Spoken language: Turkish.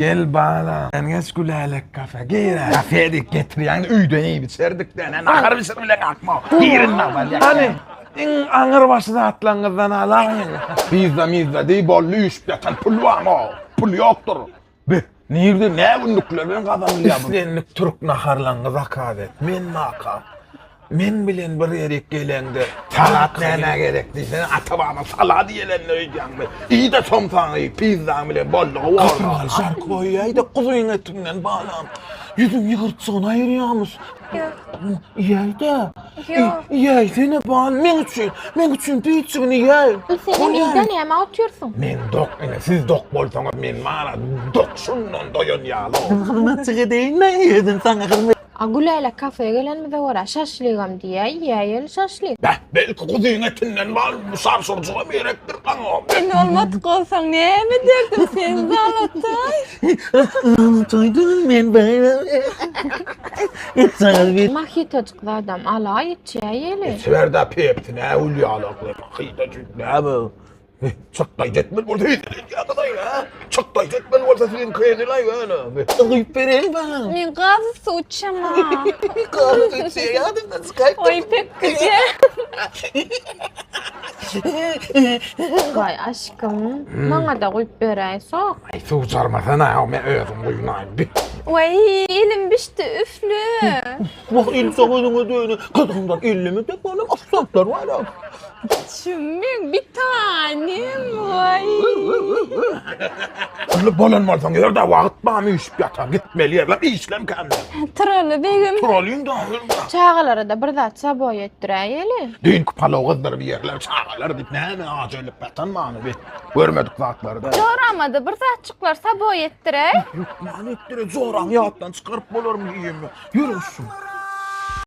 Gel bana. En geç gülelik kafe. Gire. Kafedik getir yani üyden iyi biçerdik de. Nakar biçer bile akma. Girin namal ya. Hani in ağır başına atlangızdan alayın. Bizde değil bollu üç yatan pul var mı? Pul yoktur. Be. Nerede ne günlükler ben kazanılıyor. İslenlik Türk naharlangız akadet. Men nakam. Men bilen bir yere gelende salat nene gerekti sen atabana salat yiyelenle öydüğün be. İyi de somsan iyi pizzan bile bolluğu var. Kapral şarkı koyuyor da kuzuyun etinden bağlam. Yüzüm yıkırtsın ayırıyormuş. Yok. İyi de. Yok. İyi seni bağlam. Men için pizzini ye. Senin miden yeme atıyorsun. Men dok siz dok bolsanız men bana dok şundan doyun ya. Hırmatçığı değil ne yedin sana hırmat? Agulele kafeye gelen mi de var şaşlığım diye yiyel şaşlık. Be belki kuzuyun etinden var bu sarsırcığa mı gerektir kanım. Ben olmadık olsan ne mi derdim sen zalatay? Anlataydın ben böyle. Sana bir Mahitacıklı adam alay içeyeli. Sever de pepti ne uluyor alaklı. Mahidacık ne bu? Çaktay jetmen burada hiç ya kadar ya. Çaktay jetmen burada senin kıyediler ya. kıyıp vereyim bana. Ben gazı su uçama. Kahve içe yardım da sıkayım. Oy pek güzel. Vay aşkım. Bana da koyup verey sok. Ay su sarmasana ya ben özüm kuyunayım. Vay elim bişti üflü. Bak il sakızını döyüne. Kadınlar illimi de böyle afsatlar var ya. Şümük bir tanem vay. Öyle bolanmazsan yerde vakit bağımı işip yatar. Gitmeli yerler işlem kendi. Tıralı begim. Trollüyüm da öyle. Çağalara da bir zatsa boy ettireyeli. Düğün kupalı kızlar bir yerler çağırlar deyip ne acayip batan mı bir görmedik vakitleri da. Doğramadı bir zatçıklarsa boy ettirey. Yok mani ettire zor ahyattan çıkarıp olur mu yiyeyim ya. Yürüsün.